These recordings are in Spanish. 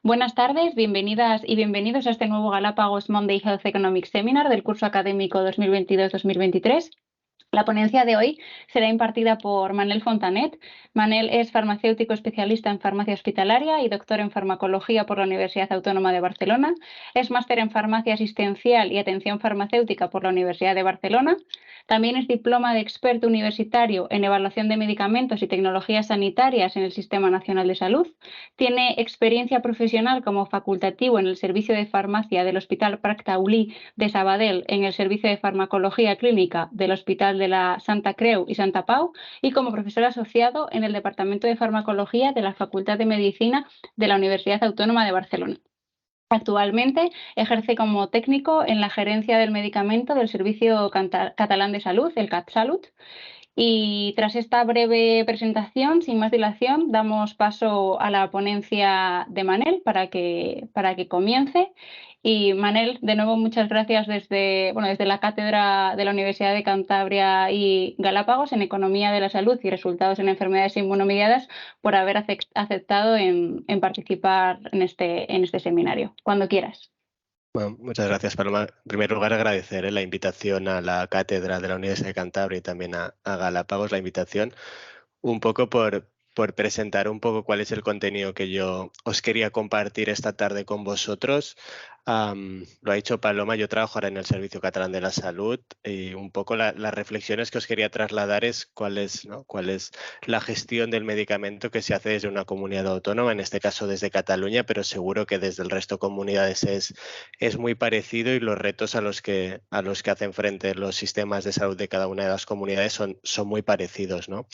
Buenas tardes, bienvenidas y bienvenidos a este nuevo Galápagos Monday Health Economics Seminar del curso académico 2022-2023. La ponencia de hoy será impartida por Manel Fontanet. Manel es farmacéutico especialista en farmacia hospitalaria y doctor en farmacología por la Universidad Autónoma de Barcelona. Es máster en farmacia asistencial y atención farmacéutica por la Universidad de Barcelona. También es diploma de experto universitario en evaluación de medicamentos y tecnologías sanitarias en el Sistema Nacional de Salud. Tiene experiencia profesional como facultativo en el servicio de farmacia del Hospital Prat Taulí de Sabadell, en el servicio de farmacología clínica del Hospital de la Santa Creu y Santa Pau y como profesor asociado en el Departamento de Farmacología de la Facultad de Medicina de la Universidad Autónoma de Barcelona. Actualmente ejerce como técnico en la gerencia del medicamento del Servicio Catalán de Salud, el CatSalut. Y tras esta breve presentación, sin más dilación, damos paso a la ponencia de Manel para que comience. Y Manel, de nuevo, muchas gracias desde la Cátedra de la Universidad de Cantabria y Galápagos en Economía de la Salud y Resultados en Enfermedades Inmunomediadas por haber aceptado en participar en este seminario. Cuando quieras. Bueno, muchas gracias, Paloma. En primer lugar, agradecer la invitación a la cátedra de la Universidad de Cantabria y también a Galápagos, la invitación, un poco por presentar un poco cuál es el contenido que yo os quería compartir esta tarde con vosotros. Lo ha dicho Paloma, yo trabajo ahora en el Servicio Catalán de la Salud y un poco las reflexiones que os quería trasladar es cuál es la gestión del medicamento que se hace desde una comunidad autónoma, en este caso desde Cataluña, pero seguro que desde el resto de comunidades es muy parecido y los retos a los que hacen frente los sistemas de salud de cada una de las comunidades son muy parecidos, ¿no?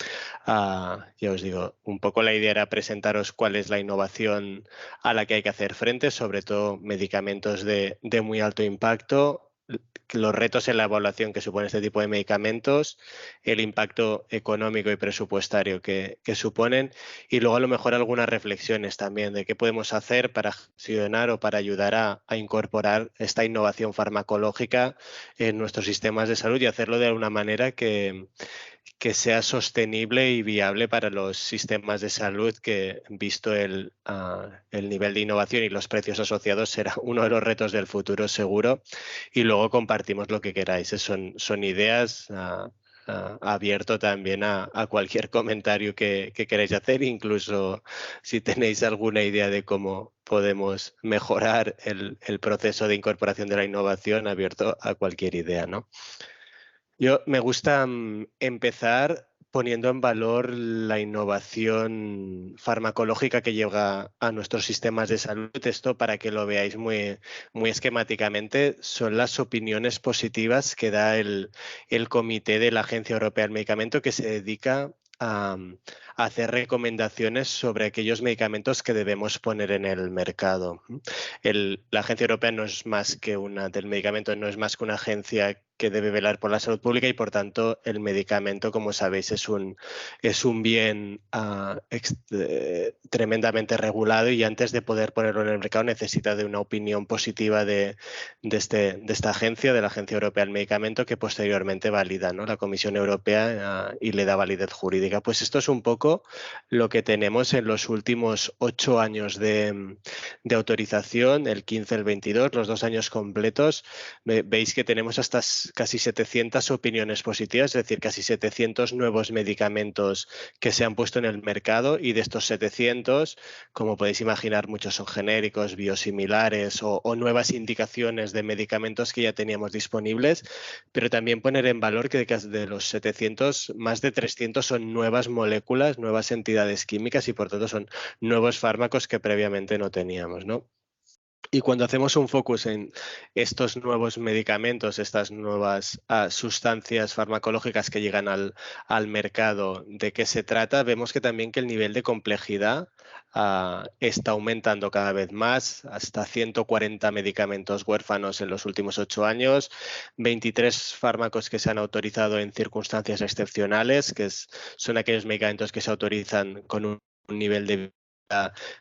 Ya os digo, un poco la idea era presentaros cuál es la innovación a la que hay que hacer frente, sobre todo medicamentos de muy alto impacto, los retos en la evaluación que supone este tipo de medicamentos, el impacto económico y presupuestario que suponen y luego a lo mejor algunas reflexiones también de qué podemos hacer para gestionar o para ayudar a incorporar esta innovación farmacológica en nuestros sistemas de salud y hacerlo de una manera que sea sostenible y viable para los sistemas de salud, que visto el nivel de innovación y los precios asociados será uno de los retos del futuro seguro. Y luego compartimos lo que queráis. Son ideas abierto también a cualquier comentario que queráis hacer, incluso si tenéis alguna idea de cómo podemos mejorar el proceso de incorporación de la innovación, abierto a cualquier idea, ¿no? Me gusta empezar poniendo en valor la innovación farmacológica que llega a nuestros sistemas de salud. Esto, para que lo veáis muy esquemáticamente, son las opiniones positivas que da el Comité de la Agencia Europea del Medicamento, que se dedica a hacer recomendaciones sobre aquellos medicamentos que debemos poner en el mercado. La Agencia Europea del Medicamento no es más que una agencia que debe velar por la salud pública y, por tanto, el medicamento, como sabéis, es un bien tremendamente regulado y antes de poder ponerlo en el mercado necesita de una opinión positiva de esta agencia, de la Agencia Europea del Medicamento, que posteriormente valida, ¿no?, la Comisión Europea y le da validez jurídica. Pues esto es un poco lo que tenemos en los últimos 8 años de autorización, el 15, el 22, los 2 años completos. Veis que tenemos hasta casi 700 opiniones positivas, es decir, casi 700 nuevos medicamentos que se han puesto en el mercado, y de estos 700, como podéis imaginar, muchos son genéricos, biosimilares o nuevas indicaciones de medicamentos que ya teníamos disponibles, pero también poner en valor que de los 700, más de 300 son nuevas moléculas, nuevas entidades químicas y por tanto son nuevos fármacos que previamente no teníamos, ¿no? Y cuando hacemos un focus en estos nuevos medicamentos, estas nuevas sustancias farmacológicas que llegan al mercado, ¿de qué se trata? Vemos que también que el nivel de complejidad está aumentando cada vez más, hasta 140 medicamentos huérfanos en los últimos 8 años, 23 fármacos que se han autorizado en circunstancias excepcionales, son aquellos medicamentos que se autorizan con un nivel de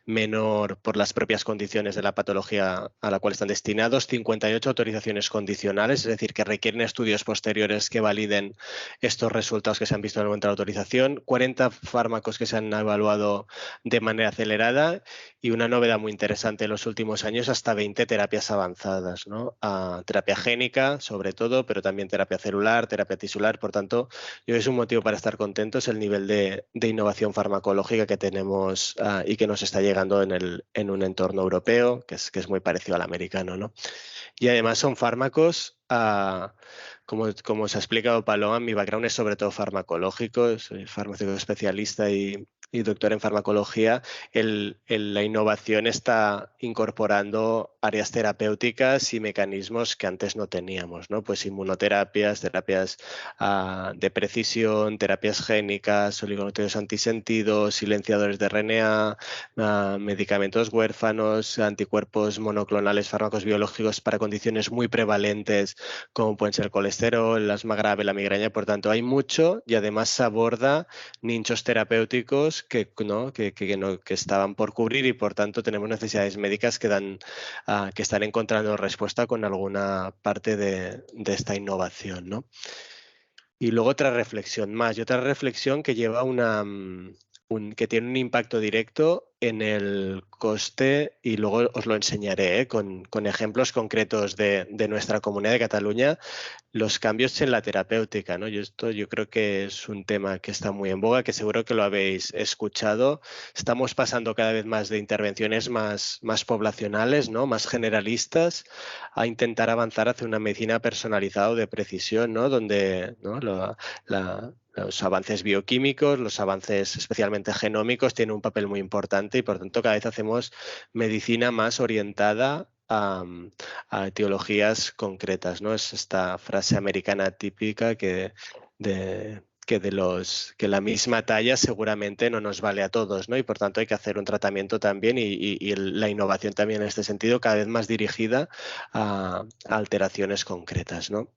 menor por las propias condiciones de la patología a la cual están destinados, 58 autorizaciones condicionales, es decir, que requieren estudios posteriores que validen estos resultados que se han visto en el momento de la autorización, 40 fármacos que se han evaluado de manera acelerada y una novedad muy interesante en los últimos años, hasta 20 terapias avanzadas, ¿no? Terapia génica, sobre todo, pero también terapia celular, terapia tisular. Por tanto, yo creo que es un motivo para estar contentos el nivel de innovación farmacológica que tenemos y que nos está llegando en un entorno europeo, que es muy parecido al americano, ¿no? Y además son fármacos, como os ha explicado Paloma, mi background es sobre todo farmacológico, soy farmacéutico especialista y doctor en farmacología. La innovación está incorporando áreas terapéuticas y mecanismos que antes no teníamos, ¿no? Pues inmunoterapias, terapias de precisión, terapias génicas, oligonucleótidos antisentidos, silenciadores de RNA, medicamentos huérfanos, anticuerpos monoclonales, fármacos biológicos para condiciones muy prevalentes como pueden ser el colesterol, el asma grave, la migraña. Por tanto, hay mucho y además se aborda nichos terapéuticos que estaban por cubrir y por tanto tenemos necesidades médicas que están encontrando respuesta con alguna parte de esta innovación, ¿no? Y luego otra reflexión más, y otra reflexión que lleva que tiene un impacto directo en el coste, y luego os lo enseñaré con ejemplos concretos de nuestra comunidad de Cataluña, los cambios en la terapéutica, ¿no? Yo creo que es un tema que está muy en boga, que seguro que lo habéis escuchado. Estamos pasando cada vez más de intervenciones más poblacionales, ¿no? Más generalistas, a intentar avanzar hacia una medicina personalizada o de precisión, ¿no? Donde, ¿no? Los avances bioquímicos, los avances especialmente genómicos tienen un papel muy importante y por tanto cada vez hacemos medicina más orientada a etiologías concretas, ¿no? Es esta frase americana típica que la misma talla seguramente no nos vale a todos, ¿no? Y por tanto hay que hacer un tratamiento también y la innovación también en este sentido cada vez más dirigida a alteraciones concretas, ¿no?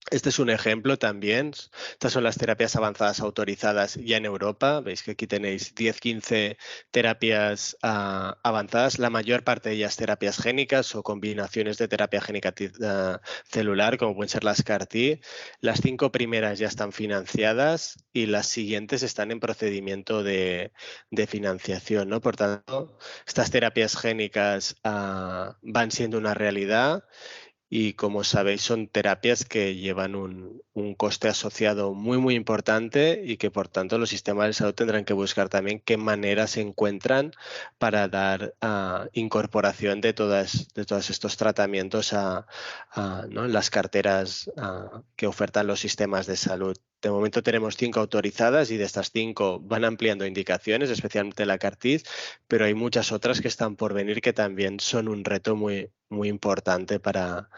Este es un ejemplo también. Estas son las terapias avanzadas autorizadas ya en Europa. Veis que aquí tenéis 10-15 terapias avanzadas. La mayor parte de ellas terapias génicas o combinaciones de terapia génica celular, como pueden ser las CAR-T. Las 5 primeras ya están financiadas y las siguientes están en procedimiento de financiación, ¿no? Por tanto, estas terapias génicas van siendo una realidad. Y como sabéis, son terapias que llevan un coste asociado muy importante y que por tanto los sistemas de salud tendrán que buscar también qué maneras se encuentran para dar incorporación de todos estos tratamientos ¿no? en las carteras que ofertan los sistemas de salud. De momento tenemos 5 autorizadas y de estas 5 van ampliando indicaciones, especialmente la CAR-T, pero hay muchas otras que están por venir que también son un reto muy importante para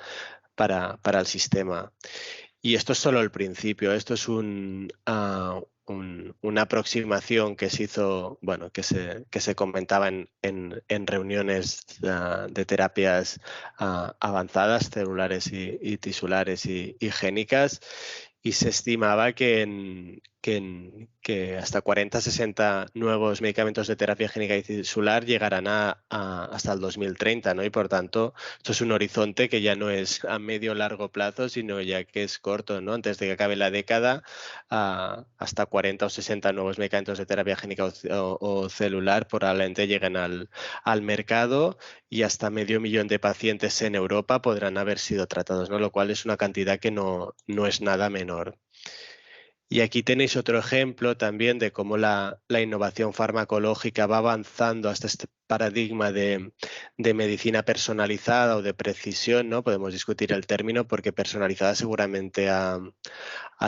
el sistema. Y esto es solo el principio, esto es una aproximación que se hizo, bueno, que se comentaba en reuniones de terapias avanzadas, celulares y tisulares y génicas, y se estimaba que hasta 40-60 nuevos medicamentos de terapia génica y tisular llegarán hasta el 2030, ¿no? Y por tanto, esto es un horizonte que ya no es a medio o largo plazo, sino ya que es corto, ¿no? Antes de que acabe la década, hasta 40 o 60 nuevos medicamentos de terapia génica o celular probablemente lleguen al mercado y hasta 500.000 de pacientes en Europa podrán haber sido tratados, ¿no? Lo cual es una cantidad que no es nada menor. Y aquí tenéis otro ejemplo también de cómo la innovación farmacológica va avanzando hasta este paradigma de medicina personalizada o de precisión, ¿no? Podemos discutir el término porque personalizada seguramente ha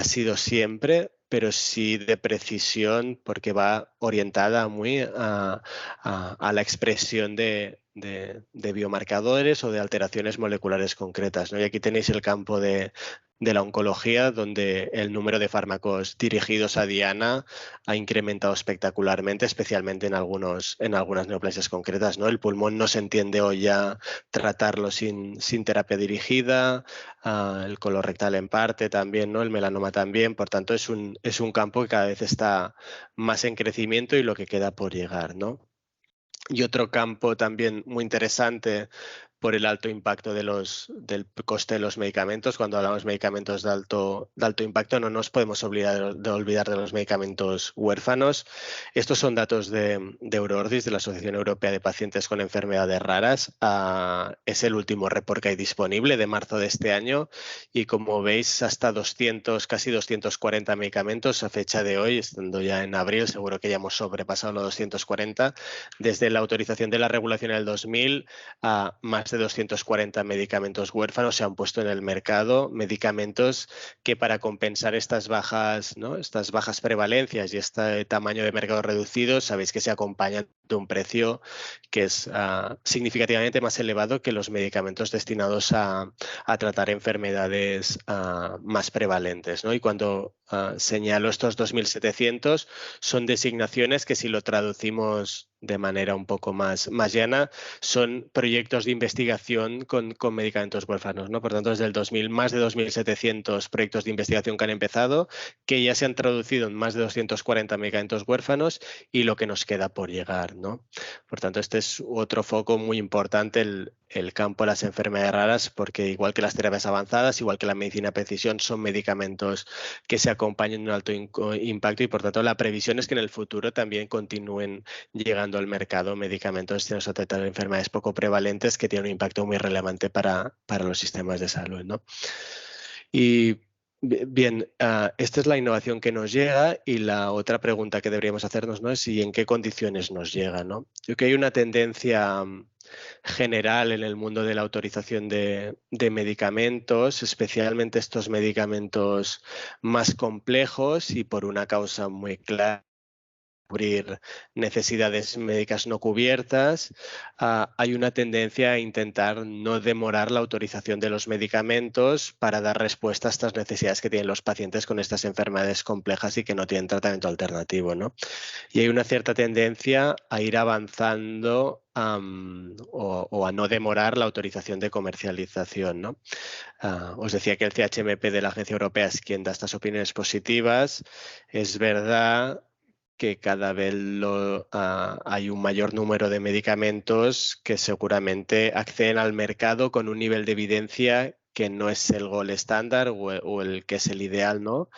sido siempre, pero sí de precisión porque va orientada muy a la expresión de biomarcadores o de alteraciones moleculares concretas, ¿no? Y aquí tenéis el campo de la oncología, donde el número de fármacos dirigidos a diana ha incrementado espectacularmente, especialmente en algunas neoplasias concretas, ¿no? El pulmón no se entiende hoy ya tratarlo sin terapia dirigida, el colorectal en parte también, ¿no? El melanoma también. Por tanto, es un campo que cada vez está más en crecimiento y lo que queda por llegar, ¿no? Y otro campo también muy interesante por el alto impacto del coste de los medicamentos. Cuando hablamos de medicamentos de alto impacto, no nos podemos olvidar de los medicamentos huérfanos. Estos son datos de Eurordis, de la Asociación Europea de Pacientes con Enfermedades Raras. Es el último report que hay disponible de marzo de este año y, como veis, hasta 200, casi 240 medicamentos a fecha de hoy, estando ya en abril, seguro que ya hemos sobrepasado los 240. Desde la autorización de la regulación en el 2000, a más de 240 medicamentos huérfanos se han puesto en el mercado, medicamentos que, para compensar estas bajas, ¿no?, estas bajas prevalencias y este tamaño de mercado reducido, sabéis que se acompañan de un precio que es significativamente más elevado que los medicamentos destinados a tratar enfermedades más prevalentes, ¿no? Y cuando señalo estos 2.700, son designaciones que, si lo traducimos de manera un poco más llana, son proyectos de investigación con medicamentos huérfanos, ¿no? Por tanto, desde el 2000, más de 2.700 proyectos de investigación que han empezado, que ya se han traducido en más de 240 medicamentos huérfanos, y lo que nos queda por llegar, ¿no? Por tanto, este es otro foco muy importante, el campo de las enfermedades raras, porque, igual que las terapias avanzadas, igual que la medicina de precisión, son medicamentos que se acompañan de un alto impacto, y por tanto la previsión es que en el futuro también continúen llegando al mercado medicamentos destinados a tratar enfermedades poco prevalentes que tienen un impacto muy relevante para los sistemas de salud, ¿no? Y bien, esta es la innovación que nos llega, y la otra pregunta que deberíamos hacernos, ¿no?, es ¿y en qué condiciones nos llega, ¿no? Yo creo que hay una tendencia general en el mundo de la autorización de medicamentos, especialmente estos medicamentos más complejos y por una causa muy clara: cubrir necesidades médicas no cubiertas. Hay una tendencia a intentar no demorar la autorización de los medicamentos para dar respuesta a estas necesidades que tienen los pacientes con estas enfermedades complejas y que no tienen tratamiento alternativo, ¿no? Y hay una cierta tendencia a ir avanzando o a no demorar la autorización de comercialización, ¿no? Os decía que el CHMP de la Agencia Europea es quien da estas opiniones positivas. Es verdad que cada vez hay un mayor número de medicamentos que seguramente acceden al mercado con un nivel de evidencia que no es el gold estándar o el que es el ideal, ¿no?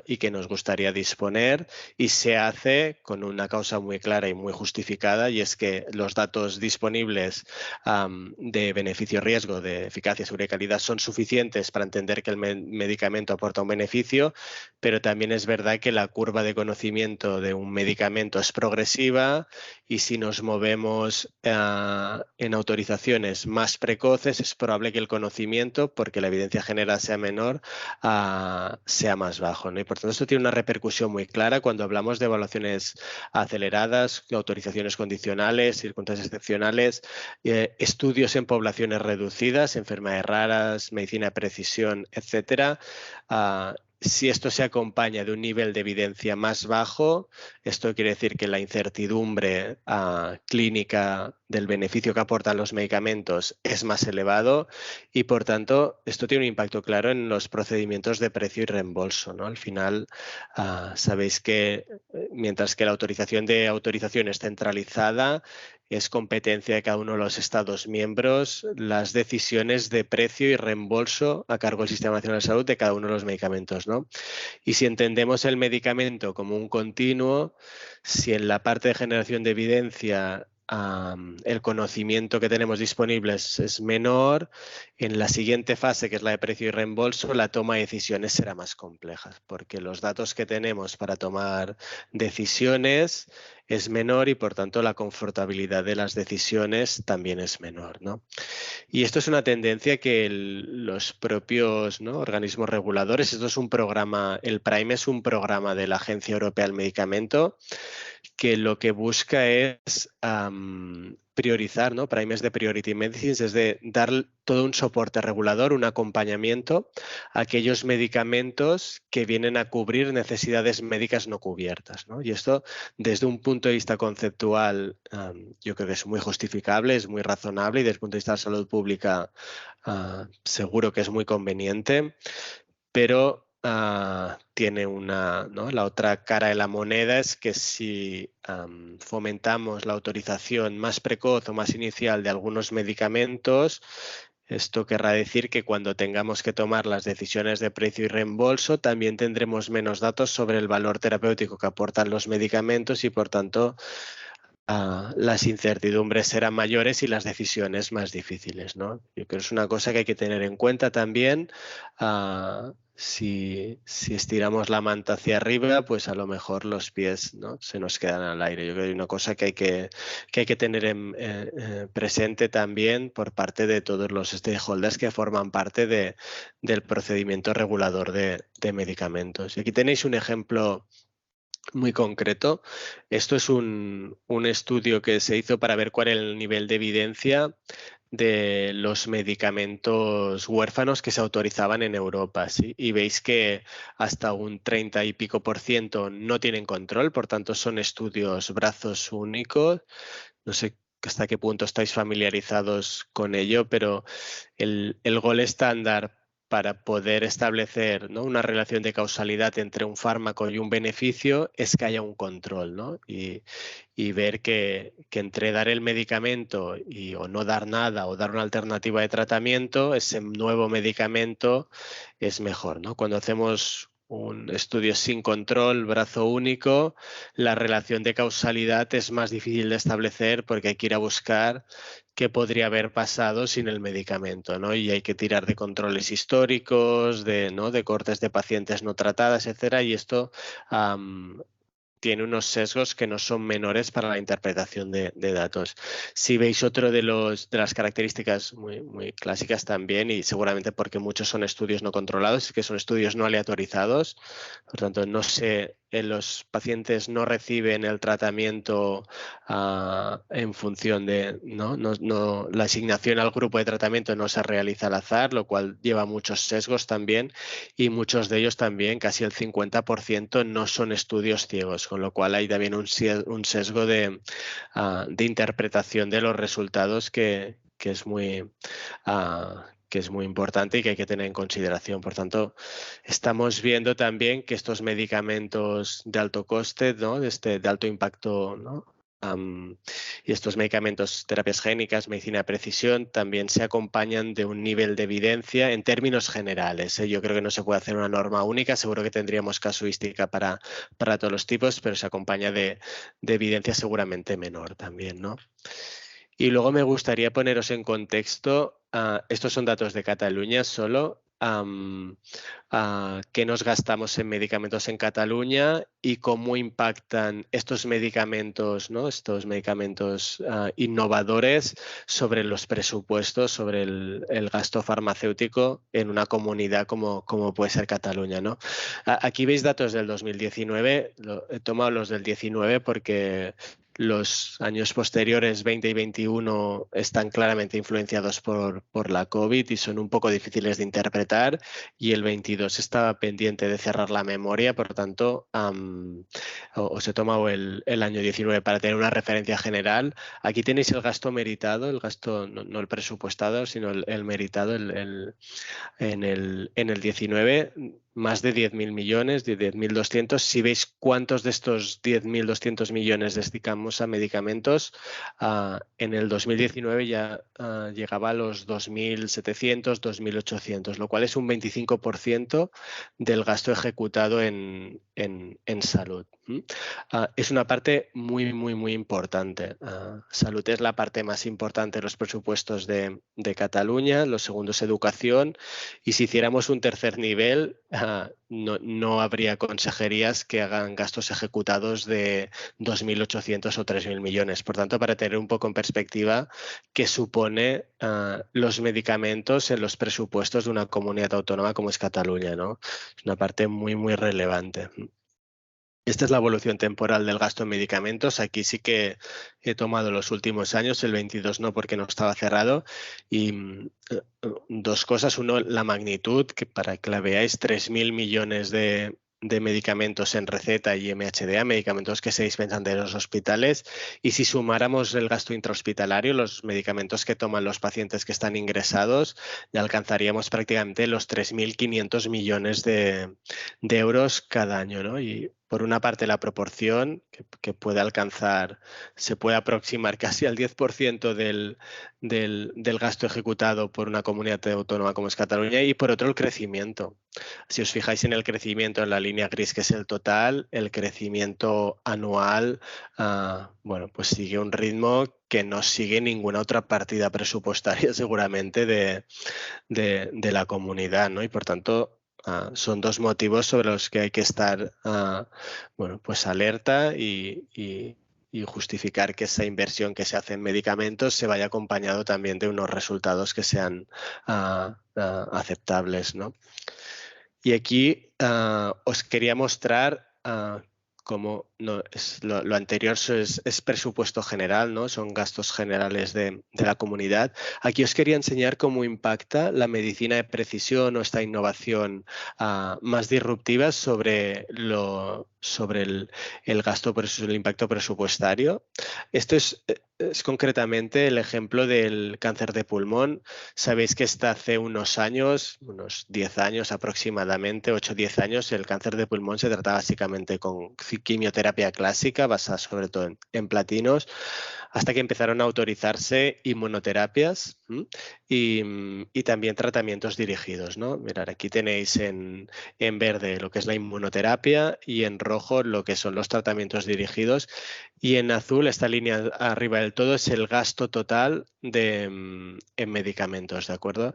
Y que nos gustaría disponer, y se hace con una causa muy clara y muy justificada, y es que los datos disponibles de beneficio-riesgo, de eficacia, seguridad y calidad, son suficientes para entender que el medicamento aporta un beneficio, pero también es verdad que la curva de conocimiento de un medicamento es progresiva, y si nos movemos en autorizaciones más precoces, es probable que el conocimiento, porque la evidencia general sea menor, sea más bajo, ¿no? Y por tanto, esto tiene una repercusión muy clara cuando hablamos de evaluaciones aceleradas, autorizaciones condicionales, circunstancias excepcionales, estudios en poblaciones reducidas, enfermedades raras, medicina de precisión, etcétera. Si esto se acompaña de un nivel de evidencia más bajo, esto quiere decir que la incertidumbre clínica del beneficio que aportan los medicamentos es más elevado, y por tanto esto tiene un impacto claro en los procedimientos de precio y reembolso, ¿no? Al final, sabéis que mientras que la autorización es centralizada, es competencia de cada uno de los Estados miembros las decisiones de precio y reembolso a cargo del Sistema Nacional de Salud de cada uno de los medicamentos, ¿no? Y si entendemos el medicamento como un continuo, si en la parte de generación de evidencia el conocimiento que tenemos disponible es menor, en la siguiente fase, que es la de precio y reembolso, la toma de decisiones será más compleja, porque los datos que tenemos para tomar decisiones es menor, y por tanto la confortabilidad de las decisiones también es menor, ¿no? Y esto es una tendencia que los propios, ¿no?, organismos reguladores, esto es un programa, el PRIME es un programa de la Agencia Europea del Medicamento, que lo que busca es priorizar, ¿no? Primes de Priority Medicines, es de dar todo un soporte regulador, un acompañamiento a aquellos medicamentos que vienen a cubrir necesidades médicas no cubiertas, ¿no? Y esto, desde un punto de vista conceptual, yo creo que es muy justificable, es muy razonable, y desde el punto de vista de la salud pública seguro que es muy conveniente, pero tiene una, ¿no? La otra cara de la moneda es que si fomentamos la autorización más precoz o más inicial de algunos medicamentos, esto querrá decir que cuando tengamos que tomar las decisiones de precio y reembolso, también tendremos menos datos sobre el valor terapéutico que aportan los medicamentos y, por tanto, las incertidumbres serán mayores y las decisiones más difíciles, ¿no? Yo creo que es una cosa que hay que tener en cuenta también. Si estiramos la manta hacia arriba, pues a lo mejor los pies, ¿no?, se nos quedan al aire. Yo creo que hay una cosa que hay que tener presente también por parte de todos los stakeholders que forman parte del procedimiento regulador de medicamentos. Y aquí tenéis un ejemplo muy concreto. Esto es un estudio que se hizo para ver cuál era el nivel de evidencia de los medicamentos huérfanos que se autorizaban en Europa, ¿sí? Y veis que hasta un 30 y pico % no tienen control, por tanto son estudios brazos únicos. No sé hasta qué punto estáis familiarizados con ello, pero el gol estándar para poder establecer, ¿no?, una relación de causalidad entre un fármaco y un beneficio es que haya un control, ¿no? Y ver que entre dar el medicamento o no dar nada o dar una alternativa de tratamiento, ese nuevo medicamento es mejor, ¿no? Cuando hacemos un estudio sin control, brazo único, la relación de causalidad es más difícil de establecer porque hay que ir a buscar qué podría haber pasado sin el medicamento, ¿no? Y hay que tirar de controles históricos, de cortes de pacientes no tratadas, etcétera, y esto tiene unos sesgos que no son menores para la interpretación de datos. Si veis otro de las características muy clásicas también, y seguramente porque muchos son estudios no controlados, es que son estudios no aleatorizados, por tanto los pacientes no reciben el tratamiento en función de, la asignación al grupo de tratamiento no se realiza al azar, lo cual lleva muchos sesgos también, y muchos de ellos también, casi el 50%, no son estudios ciegos, con lo cual hay también un sesgo de interpretación de los resultados que es muy importante y que hay que tener en consideración. Por tanto, estamos viendo también que estos medicamentos de alto coste, ¿no?, de alto impacto, ¿no?, y estos medicamentos, terapias génicas, medicina de precisión, también se acompañan de un nivel de evidencia en términos generales, ¿eh? Yo creo que no se puede hacer una norma única, seguro que tendríamos casuística para todos los tipos, pero se acompaña de evidencia seguramente menor también, ¿no? Y luego me gustaría poneros en contexto, estos son datos de Cataluña solo, qué nos gastamos en medicamentos en Cataluña y cómo impactan estos medicamentos, ¿no?, estos medicamentos innovadores sobre los presupuestos, sobre el gasto farmacéutico en una comunidad como puede ser Cataluña, ¿no? Aquí veis datos del 2019, he tomado los del 19 porque los años posteriores, 20 y 21, están claramente influenciados por la COVID y son un poco difíciles de interpretar, y el 22 estaba pendiente de cerrar la memoria, por lo tanto, os he tomado el año 19 para tener una referencia general. Aquí tenéis el gasto meritado, el gasto no el presupuestado, sino el meritado en el 19, más de 10.000 millones, de 10.200. Si veis cuántos de estos 10.200 millones dedicamos a medicamentos, en el 2019 ya llegaba a los 2.700, 2.800, lo cual es un 25% del gasto ejecutado en salud. Es una parte muy importante. Salud es la parte más importante de los presupuestos de Cataluña, lo segundo es educación, y si hiciéramos un tercer nivel, no habría consejerías que hagan gastos ejecutados de 2.800 o 3.000 millones. Por tanto, para tener un poco en perspectiva qué supone los medicamentos en los presupuestos de una comunidad autónoma como es Cataluña, ¿no? Es una parte muy relevante. Esta es la evolución temporal del gasto en medicamentos. Aquí sí que he tomado los últimos años, el 22 no porque no estaba cerrado. Y dos cosas. Uno, la magnitud, que para que la veáis, 3.000 millones de de medicamentos en receta y MHDA, medicamentos que se dispensan de los hospitales, y si sumáramos el gasto intrahospitalario, los medicamentos que toman los pacientes que están ingresados, ya alcanzaríamos prácticamente los 3.500 millones de euros cada año, ¿no? Y por una parte la proporción que puede alcanzar, se puede aproximar casi al 10% del gasto ejecutado por una comunidad autónoma como es Cataluña, y por otro el crecimiento. Si os fijáis en el crecimiento en la línea gris, que es el total, el crecimiento anual, bueno, pues sigue un ritmo que no sigue ninguna otra partida presupuestaria seguramente de la comunidad, ¿no? Y por tanto, son dos motivos sobre los que hay que estar, bueno, pues alerta y justificar que esa inversión que se hace en medicamentos se vaya acompañado también de unos resultados que sean aceptables, ¿no? Y aquí os quería mostrar cómo lo anterior es presupuesto general, ¿no? Son gastos generales de la comunidad. Aquí os quería enseñar cómo impacta la medicina de precisión o esta innovación más disruptiva sobre el gasto, el impacto presupuestario. Esto es concretamente el ejemplo del cáncer de pulmón. Sabéis que hasta hace unos años, unos 10 años aproximadamente, 8 o 10 años, el cáncer de pulmón se trataba básicamente con quimioterapia clásica, basada sobre todo en platinos, hasta que empezaron a autorizarse inmunoterapias y también tratamientos dirigidos, ¿no? Mirad, aquí tenéis en verde lo que es la inmunoterapia y en rojo lo que son los tratamientos dirigidos, y en azul, esta línea arriba del todo, es el gasto total en medicamentos, ¿de acuerdo?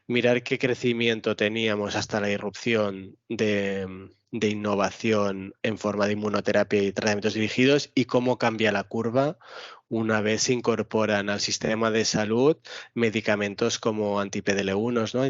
Mirar qué crecimiento teníamos hasta la irrupción de innovación en forma de inmunoterapia y tratamientos dirigidos, y cómo cambia la curva una vez se incorporan al sistema de salud medicamentos como anti-PDL1, ¿no?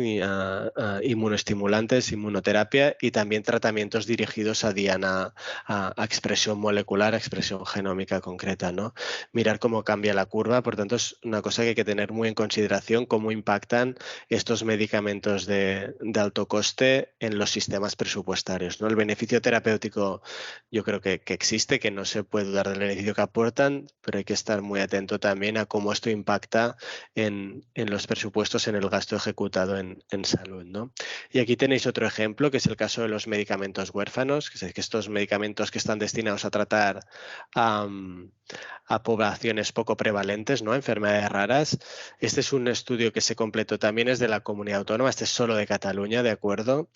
Inmunoestimulantes, inmunoterapia, y también tratamientos dirigidos a diana, a expresión molecular, a expresión genómica concreta, ¿no? Mirar cómo cambia la curva, por tanto es una cosa que hay que tener muy en consideración, cómo impactan estos medicamentos de alto coste en los sistemas presupuestarios, ¿no? El beneficio terapéutico yo creo que existe, que no se puede dudar del beneficio que aportan, pero hay que estar muy atento también a cómo esto impacta en los presupuestos, en el gasto ejecutado en salud, ¿no? Y aquí tenéis otro ejemplo, que es el caso de los medicamentos huérfanos, que es que estos medicamentos que están destinados a tratar a poblaciones poco prevalentes, ¿no? Enfermedades raras. Este es un estudio que se completó también, es de la comunidad autónoma, este es solo de Cataluña, ¿de acuerdo?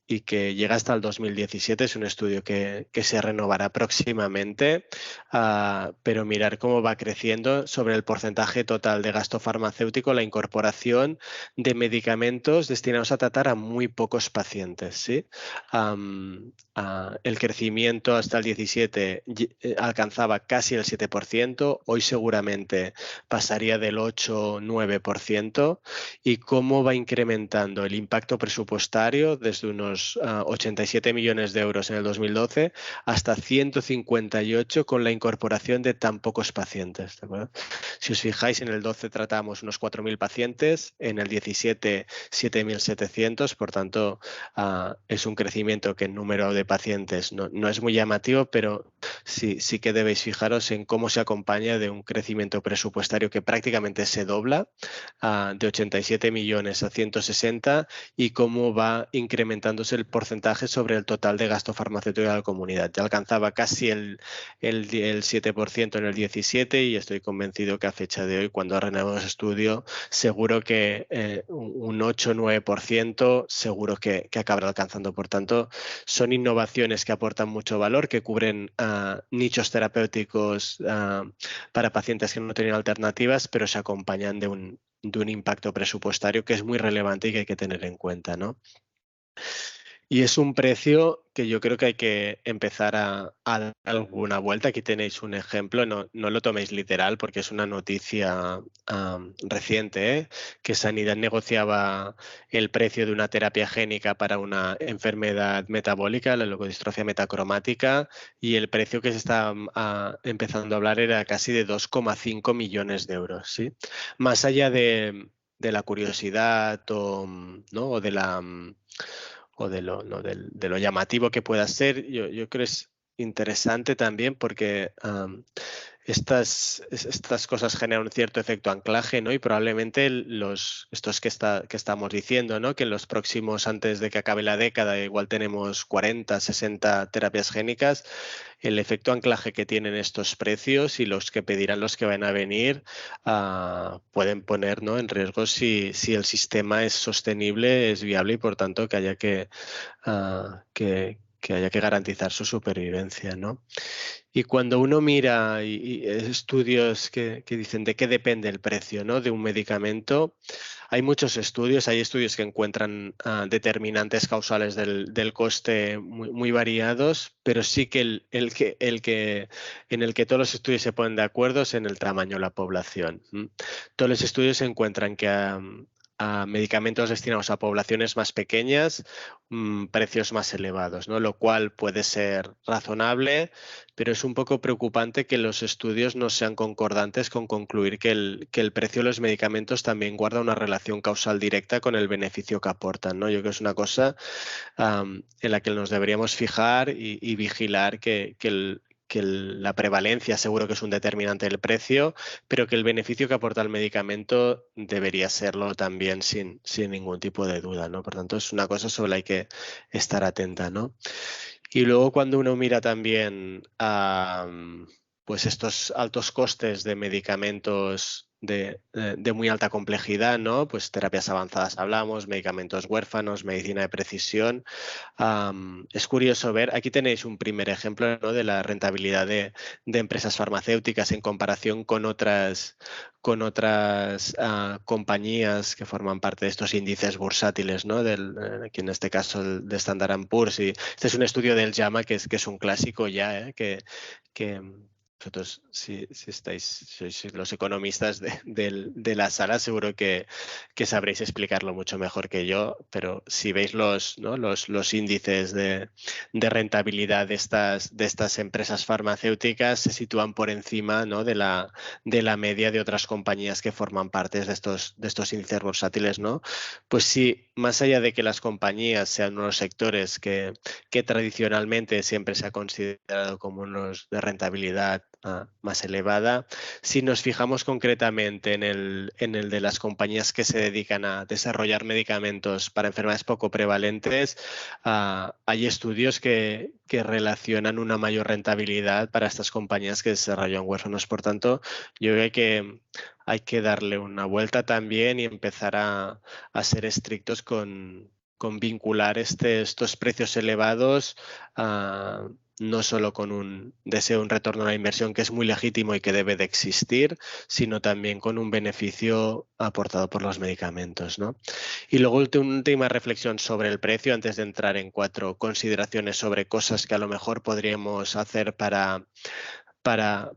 Y que llega hasta el 2017, es un estudio que se renovará próximamente, pero mirar cómo va creciendo sobre el porcentaje total de gasto farmacéutico, la incorporación de medicamentos destinados a tratar a muy pocos pacientes, ¿sí? El crecimiento hasta el 17 alcanzaba casi el 7%, hoy seguramente pasaría del 8-9%, y cómo va incrementando el impacto presupuestario desde unos 87 millones de euros en el 2012 hasta 158 con la incorporación de tan pocos pacientes, ¿de acuerdo? Si os fijáis, en el 12 tratamos unos 4.000 pacientes, en el 17 7.700, por tanto es un crecimiento que en número de pacientes no es muy llamativo, pero sí que debéis fijaros en cómo se acompaña de un crecimiento presupuestario que prácticamente se dobla, de 87 millones a 160, y cómo va incrementándose el porcentaje sobre el total de gasto farmacéutico de la comunidad. Ya alcanzaba casi el 7% en el 17, y estoy convencido que a fecha de hoy, cuando renovemos estudio, seguro que un 8-9% seguro que acabará alcanzando. Por tanto, son innovaciones que aportan mucho valor, que cubren nichos terapéuticos para pacientes que no tienen alternativas, pero se acompañan de un impacto presupuestario que es muy relevante y que hay que tener en cuenta, ¿no? Y es un precio que yo creo que hay que empezar a dar alguna vuelta. Aquí tenéis un ejemplo, no lo toméis literal porque es una noticia reciente, que Sanidad negociaba el precio de una terapia génica para una enfermedad metabólica, la leucodistrofia metacromática, y el precio que se está empezando a hablar era casi de 2,5 millones de euros, ¿sí? Más allá de la curiosidad o de la o de lo, ¿no? de lo llamativo que pueda ser. Yo creo que es interesante también porque estas cosas generan un cierto efecto anclaje, ¿no? Y probablemente estos que estamos diciendo, ¿no? Que en los próximos, antes de que acabe la década, igual tenemos 40, 60 terapias génicas. El efecto anclaje que tienen estos precios y los que pedirán los que van a venir pueden poner, ¿no? en riesgo si el sistema es sostenible, es viable y por tanto que haya que haya que garantizar su supervivencia, ¿no? Y cuando uno mira y estudios que dicen de qué depende el precio, ¿no? de un medicamento, hay muchos estudios, hay estudios que encuentran determinantes causales del coste muy variados, pero sí que en el que todos los estudios se ponen de acuerdo es en el tamaño de la población. Todos los estudios encuentran que a medicamentos destinados a poblaciones más pequeñas, precios más elevados, ¿no? Lo cual puede ser razonable, pero es un poco preocupante que los estudios no sean concordantes con concluir que el precio de los medicamentos también guarda una relación causal directa con el beneficio que aportan, ¿no? Yo creo que es una cosa en la que nos deberíamos fijar y vigilar que la prevalencia seguro que es un determinante del precio, pero que el beneficio que aporta el medicamento debería serlo también sin ningún tipo de duda, ¿no? Por tanto, es una cosa sobre la que hay que estar atenta, ¿no? Y luego cuando uno mira también pues estos altos costes de medicamentos de muy alta complejidad, ¿no? Pues terapias avanzadas hablamos, medicamentos huérfanos, medicina de precisión. Es curioso ver, aquí tenéis un primer ejemplo, ¿no? de la rentabilidad de empresas farmacéuticas en comparación con otras compañías que forman parte de estos índices bursátiles, ¿no? Aquí en este caso el de Standard & Poor's. Y este es un estudio del JAMA que es un clásico ya, que vosotros, si sois los economistas de la sala, seguro que sabréis explicarlo mucho mejor que yo, pero si veis los índices de rentabilidad de estas empresas farmacéuticas, se sitúan por encima, ¿no? de la media de otras compañías que forman parte de estos índices bursátiles, ¿no? Pues sí, más allá de que las compañías sean unos sectores que tradicionalmente siempre se ha considerado como unos de rentabilidad más elevada, si nos fijamos concretamente en el de las compañías que se dedican a desarrollar medicamentos para enfermedades poco prevalentes, hay estudios que relacionan una mayor rentabilidad para estas compañías que desarrollan huérfanos. Por tanto, yo creo que hay que darle una vuelta también y empezar a ser estrictos con vincular estos precios elevados no solo con un deseo, un retorno a la inversión que es muy legítimo y que debe de existir, sino también con un beneficio aportado por los medicamentos, ¿no? Y luego una última reflexión sobre el precio antes de entrar en 4 consideraciones sobre cosas que a lo mejor podríamos hacer para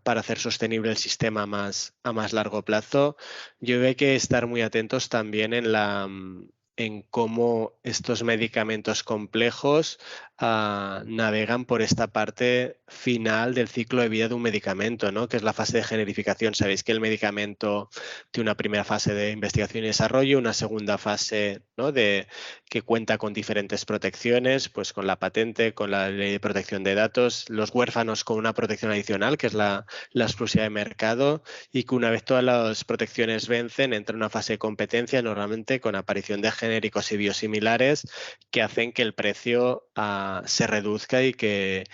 hacer sostenible el sistema a más largo plazo. Yo creo que hay que estar muy atentos también en cómo estos medicamentos complejos navegan por esta parte final del ciclo de vida de un medicamento, ¿no? Que es la fase de generificación. Sabéis que el medicamento tiene una primera fase de investigación y desarrollo, una segunda fase, ¿no? que cuenta con diferentes protecciones, pues con la patente, con la ley de protección de datos, los huérfanos con una protección adicional, que es la exclusividad de mercado, y que una vez todas las protecciones vencen, entra una fase de competencia, normalmente con aparición de genéricos y biosimilares, que hacen que el precio se reduzca y que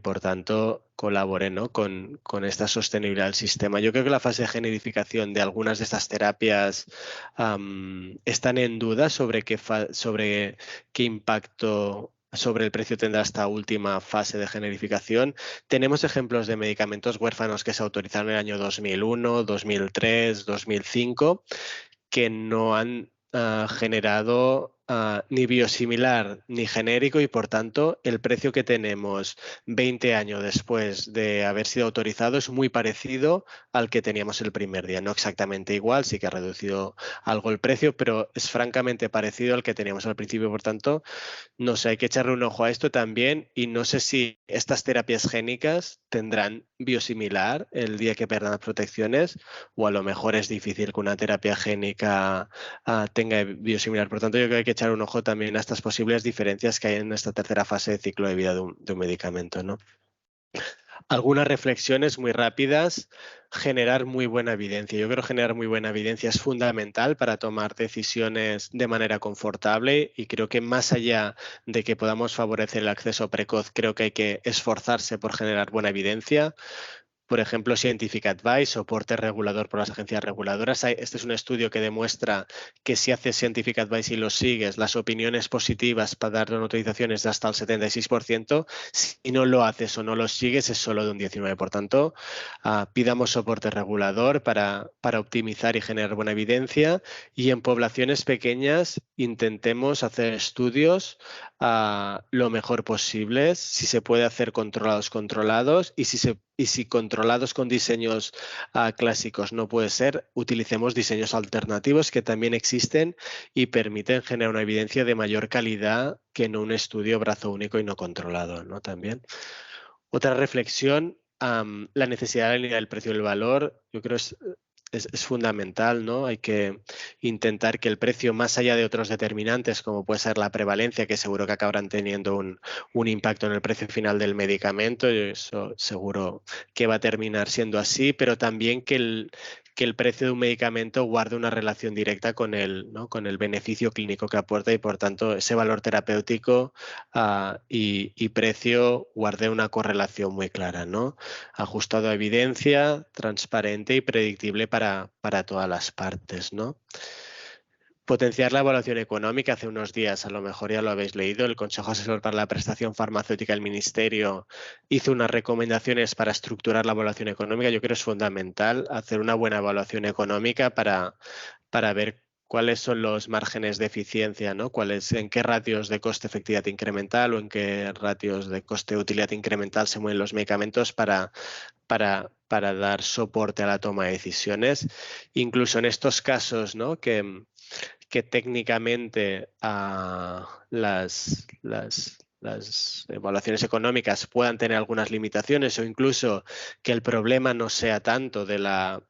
por tanto colabore, ¿no? con esta sostenibilidad del sistema. Yo creo que la fase de generificación de algunas de estas terapias están en duda sobre qué impacto sobre el precio tendrá esta última fase de generificación. Tenemos ejemplos de medicamentos huérfanos que se autorizaron en el año 2001, 2003, 2005, que no han generado ni biosimilar ni genérico y por tanto el precio que tenemos 20 años después de haber sido autorizado es muy parecido al que teníamos el primer día. No exactamente igual, sí que ha reducido algo el precio, pero es francamente parecido al que teníamos al principio. Por tanto, no sé, hay que echarle un ojo a esto también y no sé si estas terapias génicas tendrán biosimilar el día que pierdan las protecciones o a lo mejor es difícil que una terapia génica tenga biosimilar. Por tanto, yo creo que hay que echar un ojo también a estas posibles diferencias que hay en esta tercera fase de ciclo de vida de un medicamento, ¿no? Algunas reflexiones muy rápidas. Generar muy buena evidencia. Yo creo que generar muy buena evidencia es fundamental para tomar decisiones de manera confortable, y creo que más allá de que podamos favorecer el acceso precoz, creo que hay que esforzarse por generar buena evidencia. Por ejemplo, Scientific Advice, soporte regulador por las agencias reguladoras. Este es un estudio que demuestra que si haces Scientific Advice y lo sigues, las opiniones positivas para dar notificaciones de hasta el 76%. Si no lo haces o no lo sigues, es solo de un 19%. Por tanto, pidamos soporte regulador para optimizar y generar buena evidencia. Y en poblaciones pequeñas intentemos hacer estudios lo mejor posible. Si se puede hacer controlados, y si controlados con diseños clásicos no puede ser, utilicemos diseños alternativos que también existen y permiten generar una evidencia de mayor calidad que en un estudio brazo único y no controlado, ¿no? También. Otra reflexión, la necesidad de alinear el precio y el valor, yo creo es fundamental, ¿no? Hay que intentar que el precio, más allá de otros determinantes, como puede ser la prevalencia, que seguro que acabarán teniendo un impacto en el precio final del medicamento, y eso seguro que va a terminar siendo así, pero también que el precio de un medicamento guarde una relación directa con ¿no? con el beneficio clínico que aporta, y por tanto ese valor terapéutico y precio guarde una correlación muy clara, ¿no? Ajustado a evidencia, transparente y predictible para todas las partes, ¿no? Potenciar la evaluación económica. Hace unos días, a lo mejor ya lo habéis leído, el Consejo Asesor para la Prestación Farmacéutica del Ministerio hizo unas recomendaciones para estructurar la evaluación económica. Yo creo que es fundamental hacer una buena evaluación económica para ver cuáles son los márgenes de eficiencia, ¿no? En qué ratios de coste-efectividad incremental o en qué ratios de coste-utilidad incremental se mueven los medicamentos para dar soporte a la toma de decisiones. Incluso en estos casos, ¿no? que técnicamente las evaluaciones económicas puedan tener algunas limitaciones, o incluso que el problema no sea tanto de la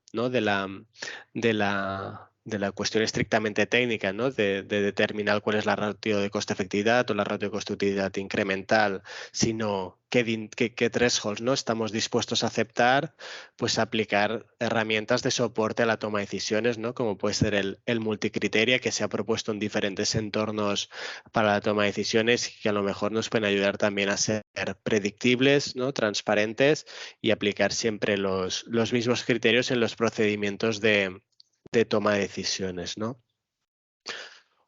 cuestión estrictamente técnica, ¿no? de determinar cuál es la ratio de coste-efectividad o la ratio de coste-utilidad incremental, sino qué thresholds, ¿no? estamos dispuestos a aceptar, pues aplicar herramientas de soporte a la toma de decisiones, ¿no? Como puede ser el multicriteria, que se ha propuesto en diferentes entornos para la toma de decisiones, y que a lo mejor nos pueden ayudar también a ser predictibles, ¿no? Transparentes, y aplicar siempre los mismos criterios en los procedimientos de toma de decisiones, ¿no?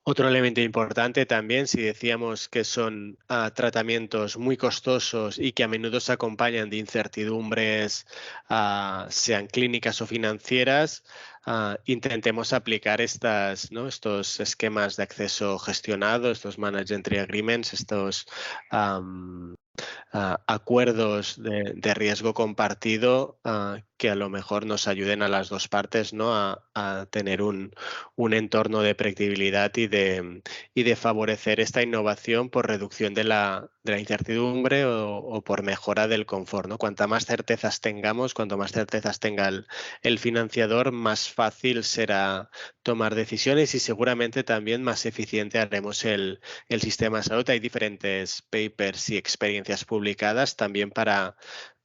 Otro elemento importante también, si decíamos que son tratamientos muy costosos y que a menudo se acompañan de incertidumbres, sean clínicas o financieras, intentemos aplicar estos esquemas de acceso gestionado, estos Managed Entry Agreements, estos acuerdos de riesgo compartido, que a lo mejor nos ayuden a las dos partes, ¿no? a tener un entorno de predictibilidad y de favorecer esta innovación por reducción de la incertidumbre o por mejora del confort, ¿no? Cuanta más certezas tengamos, cuanto más certezas tenga el financiador, más fácil será tomar decisiones, y seguramente también más eficiente haremos el sistema de salud. Hay diferentes papers y experiencias publicadas también para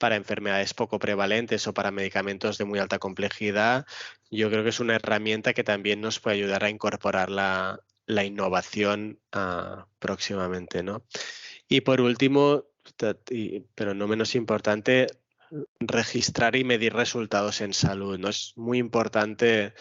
enfermedades poco prevalentes o para medicamentos de muy alta complejidad. Yo creo que es una herramienta que también nos puede ayudar a incorporar la innovación próximamente, ¿no? Y por último, pero no menos importante, registrar y medir resultados en salud, ¿no? Es muy importante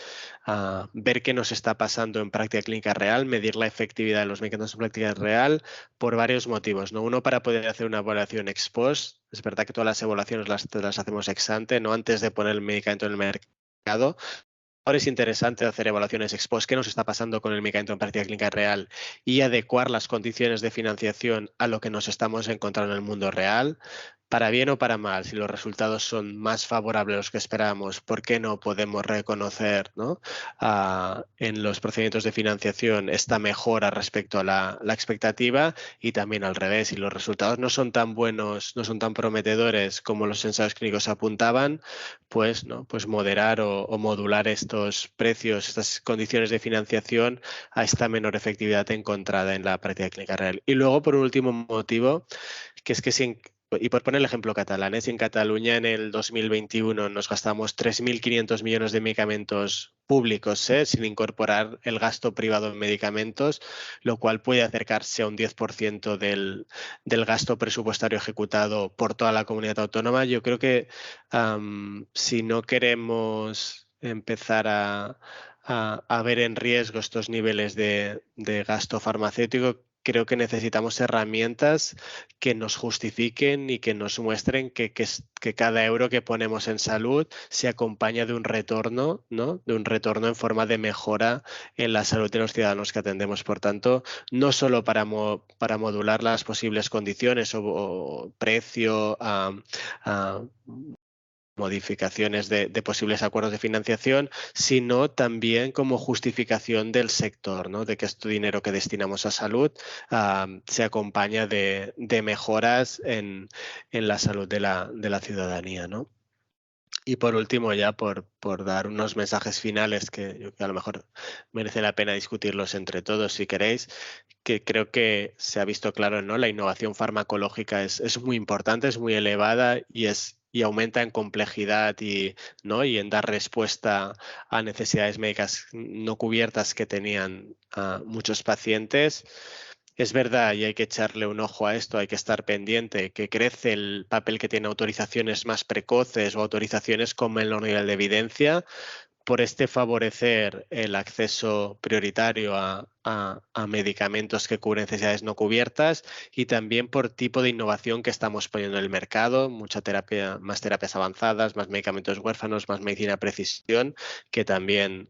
ver qué nos está pasando en práctica clínica real, medir la efectividad de los medicamentos en práctica real por varios motivos, ¿no? Uno, para poder hacer una evaluación ex post. Es verdad que todas las evaluaciones las hacemos ex ante, no antes de poner el medicamento en el mercado. Ahora es interesante hacer evaluaciones ex post, qué nos está pasando con el medicamento en práctica clínica real, y adecuar las condiciones de financiación a lo que nos estamos encontrando en el mundo real. Para bien o para mal, si los resultados son más favorables a los que esperábamos, ¿por qué no podemos reconocer, ¿no? En los procedimientos de financiación esta mejora respecto a la expectativa? Y también al revés, si los resultados no son tan buenos, no son tan prometedores como los ensayos clínicos apuntaban, pues moderar o modular estos precios, estas condiciones de financiación a esta menor efectividad encontrada en la práctica clínica real. Y luego, por un último motivo, que es que y por poner el ejemplo catalán, si en Cataluña en el 2021 nos gastamos 3.500 millones de medicamentos públicos, sin incorporar el gasto privado en medicamentos, lo cual puede acercarse a un 10% del gasto presupuestario ejecutado por toda la comunidad autónoma, yo creo que si no queremos empezar a ver en riesgo estos niveles de gasto farmacéutico, creo que necesitamos herramientas que nos justifiquen y que nos muestren que cada euro que ponemos en salud se acompaña de un retorno, ¿no? De un retorno en forma de mejora en la salud de los ciudadanos que atendemos. Por tanto, no solo para modular las posibles condiciones o precio, modificaciones de posibles acuerdos de financiación, sino también como justificación del sector, ¿no? De que este dinero que destinamos a salud se acompaña de mejoras en la salud de la ciudadanía, ¿no? Y por último, ya por dar unos mensajes finales que a lo mejor merece la pena discutirlos entre todos si queréis, que creo que se ha visto claro, ¿no? La innovación farmacológica es muy importante, es muy elevada y aumenta en complejidad ¿no? Y en dar respuesta a necesidades médicas no cubiertas que tenían muchos pacientes. Es verdad, y hay que echarle un ojo a esto, hay que estar pendiente, que crece el papel que tiene autorizaciones más precoces o autorizaciones con menor nivel de evidencia, por favorecer el acceso prioritario a medicamentos que cubren necesidades no cubiertas y también por tipo de innovación que estamos poniendo en el mercado, mucha terapia, más terapias avanzadas, más medicamentos huérfanos, más medicina de precisión, que también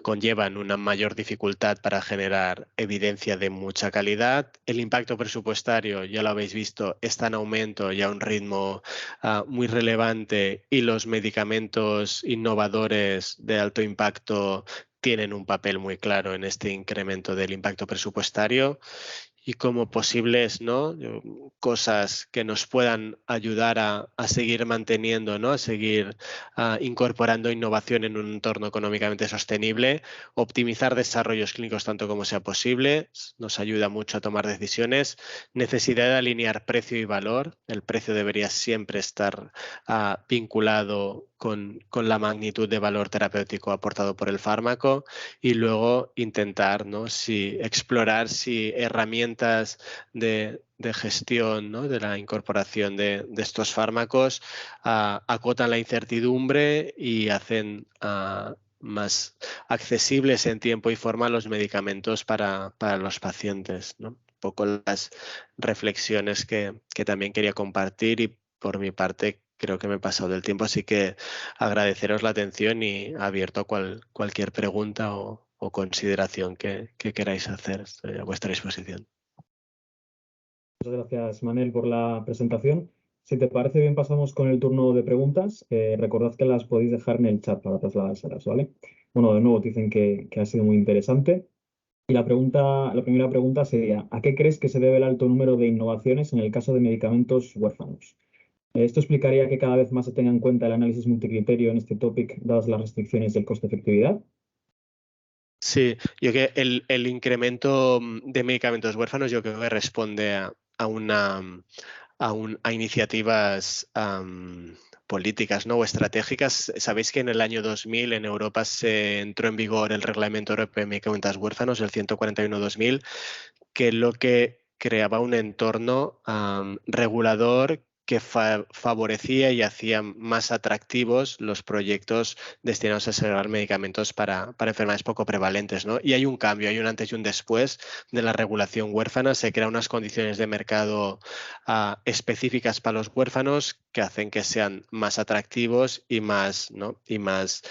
conllevan una mayor dificultad para generar evidencia de mucha calidad. El impacto presupuestario, ya lo habéis visto, está en aumento y a un ritmo muy relevante, y los medicamentos innovadores de alto impacto tienen un papel muy claro en este incremento del impacto presupuestario. Y como posibles, ¿no? Cosas que nos puedan ayudar a seguir manteniendo, ¿no? A seguir incorporando innovación en un entorno económicamente sostenible, optimizar desarrollos clínicos tanto como sea posible, nos ayuda mucho a tomar decisiones, necesidad de alinear precio y valor, el precio debería siempre estar vinculado con la magnitud de valor terapéutico aportado por el fármaco, y luego intentar, ¿no? explorar si herramientas de gestión, ¿no? De la incorporación de estos fármacos acotan la incertidumbre y hacen más accesibles en tiempo y forma los medicamentos para los pacientes, ¿no? Un poco las reflexiones que también quería compartir, y por mi parte creo que me he pasado del tiempo, así que agradeceros la atención y abierto a cualquier pregunta o consideración que queráis hacer. Estoy a vuestra disposición. Muchas gracias, Manel, por la presentación. Si te parece bien, pasamos con el turno de preguntas. Recordad que las podéis dejar en el chat para trasladárselas, ¿vale? Bueno, de nuevo dicen que ha sido muy interesante. Y la primera pregunta sería, ¿a qué crees que se debe el alto número de innovaciones en el caso de medicamentos huérfanos? Esto explicaría que cada vez más se tenga en cuenta el análisis multicriterio en este topic, dadas las restricciones del coste-efectividad. Sí, yo creo que el incremento de medicamentos huérfanos yo creo que responde a iniciativas políticas, ¿no? O estratégicas. Sabéis que en el año 2000 en Europa se entró en vigor el Reglamento Europeo de Medicamentos Huérfanos, el 141-2000, que lo que creaba un entorno regulador que favorecía y hacía más atractivos los proyectos destinados a segregar medicamentos para enfermedades poco prevalentes, ¿no? Y hay un cambio, hay un antes y un después de la regulación huérfana. Se crean unas condiciones de mercado específicas para los huérfanos que hacen que sean más atractivos y más, ¿no? y más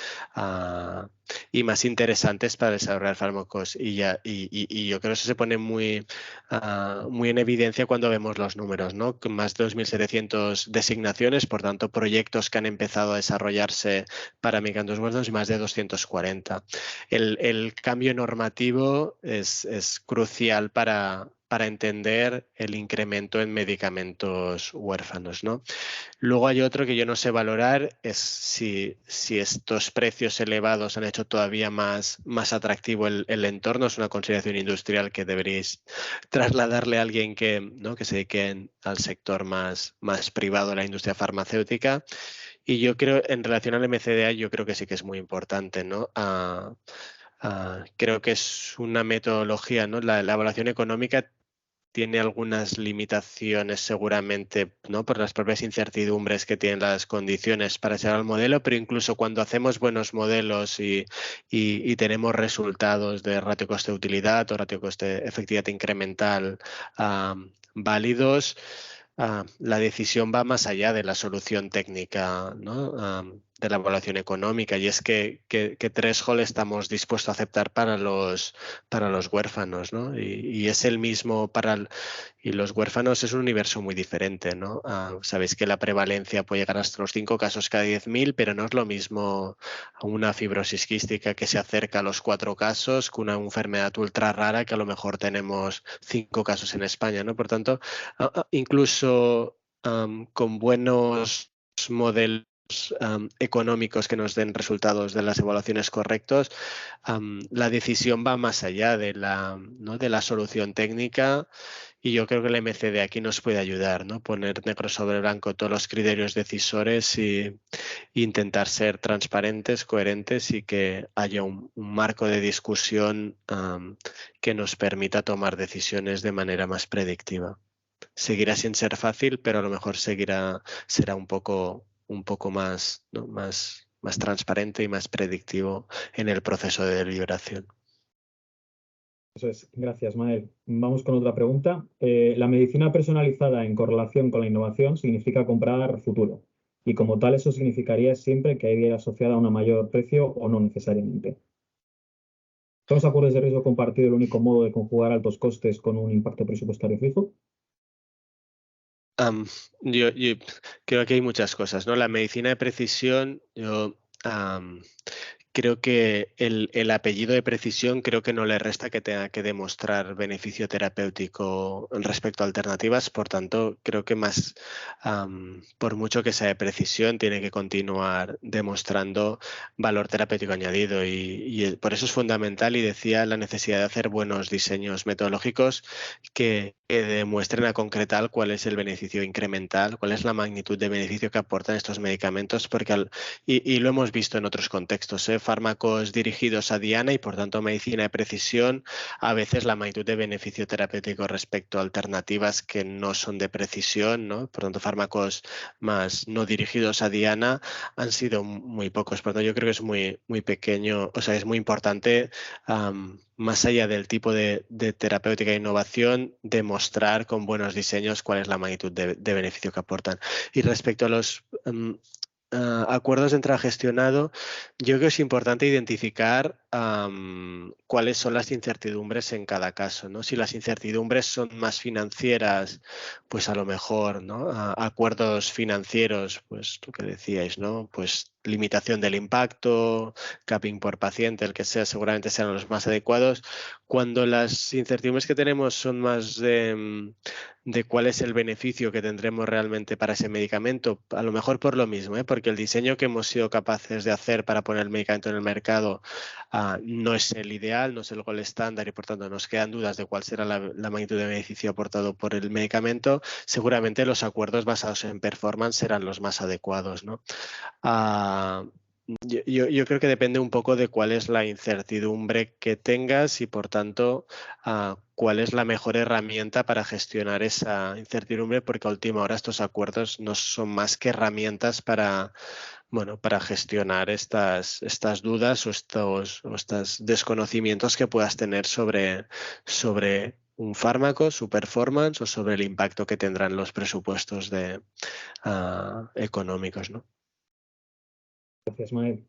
interesantes para desarrollar fármacos. Y yo creo que eso se pone muy en evidencia cuando vemos los números, ¿no? Con más de 2.700 designaciones, por tanto, proyectos que han empezado a desarrollarse para medicamentos huérfanos y más de 240. El cambio normativo es crucial para para entender el incremento en medicamentos huérfanos, ¿no? Luego hay otro que yo no sé valorar, es si estos precios elevados han hecho todavía más atractivo el entorno. Es una consideración industrial que deberéis trasladarle a alguien que, ¿no?, que se dedique al sector más privado de la industria farmacéutica. Y yo creo, en relación al MCDA, yo creo que sí que es muy importante, ¿no? Creo que es una metodología, ¿no? La evaluación económica tiene algunas limitaciones seguramente, ¿no?, por las propias incertidumbres que tienen las condiciones para llegar al modelo, pero incluso cuando hacemos buenos modelos y tenemos resultados de ratio coste-utilidad o ratio coste-efectividad incremental válidos, la decisión va más allá de la solución técnica, ¿no?, de la evaluación económica, y es qué threshold estamos dispuestos a aceptar para los huérfanos, ¿no? Y es el mismo y los huérfanos es un universo muy diferente, ¿no? Sabéis que la prevalencia puede llegar hasta los 5 casos cada 10.000, pero no es lo mismo una fibrosis quística que se acerca a los 4 casos que una enfermedad ultra rara que a lo mejor tenemos 5 casos en España, ¿no? Por tanto, incluso con buenos modelos económicos que nos den resultados de las evaluaciones correctos, la decisión va más allá de la solución técnica, y yo creo que el MCD aquí nos puede ayudar, ¿no? Poner negro sobre blanco todos los criterios decisores y intentar ser transparentes, coherentes, y que haya un marco de discusión que nos permita tomar decisiones de manera más predictiva. Seguirá sin ser fácil, pero a lo mejor será un poco más, ¿no?, más transparente y más predictivo en el proceso de deliberación. Eso es. Gracias, Mael. Vamos con otra pregunta. La medicina personalizada en correlación con la innovación significa comprar futuro. Y como tal, eso significaría siempre que hay que ir asociada a un mayor precio o no necesariamente. ¿Son los acuerdos de riesgo compartido el único modo de conjugar altos costes con un impacto presupuestario fijo? Yo creo que hay muchas cosas, ¿no? La medicina de precisión, creo que el apellido de precisión creo que no le resta que tenga que demostrar beneficio terapéutico respecto a alternativas. Por tanto, creo que más, por mucho que sea de precisión, tiene que continuar demostrando valor terapéutico añadido, y por eso es fundamental, y decía, la necesidad de hacer buenos diseños metodológicos que demuestren a concretar cuál es el beneficio incremental, cuál es la magnitud de beneficio que aportan estos medicamentos, porque y lo hemos visto en otros contextos, fármacos dirigidos a diana y por tanto medicina de precisión, a veces la magnitud de beneficio terapéutico respecto a alternativas que no son de precisión, ¿no? Por tanto, fármacos más no dirigidos a diana han sido muy pocos. Por tanto, yo creo que es muy pequeño, o sea, es muy importante, más allá del tipo de terapéutica e innovación, demostrar con buenos diseños cuál es la magnitud de beneficio que aportan. Y respecto a los acuerdos de entrada gestionado, yo creo que es importante identificar cuáles son las incertidumbres en cada caso, ¿no? Si las incertidumbres son más financieras, pues a lo mejor, ¿no?, acuerdos financieros, pues lo que decíais, ¿no?, pues limitación del impacto, capping por paciente, el que sea, seguramente sean los más adecuados. Cuando las incertidumbres que tenemos son más de cuál es el beneficio que tendremos realmente para ese medicamento, a lo mejor por lo mismo, porque el diseño que hemos sido capaces de hacer para poner el medicamento en el mercado no es el ideal, no es el gold estándar, y por tanto nos quedan dudas de cuál será la magnitud de beneficio aportado por el medicamento. Seguramente los acuerdos basados en performance serán los más adecuados, ¿no? Yo creo que depende un poco de cuál es la incertidumbre que tengas y, por tanto, cuál es la mejor herramienta para gestionar esa incertidumbre, porque a última hora estos acuerdos no son más que herramientas para gestionar estas dudas o estos desconocimientos que puedas tener sobre un fármaco, su performance, o sobre el impacto que tendrán los presupuestos económicos, ¿no? Gracias, Mael.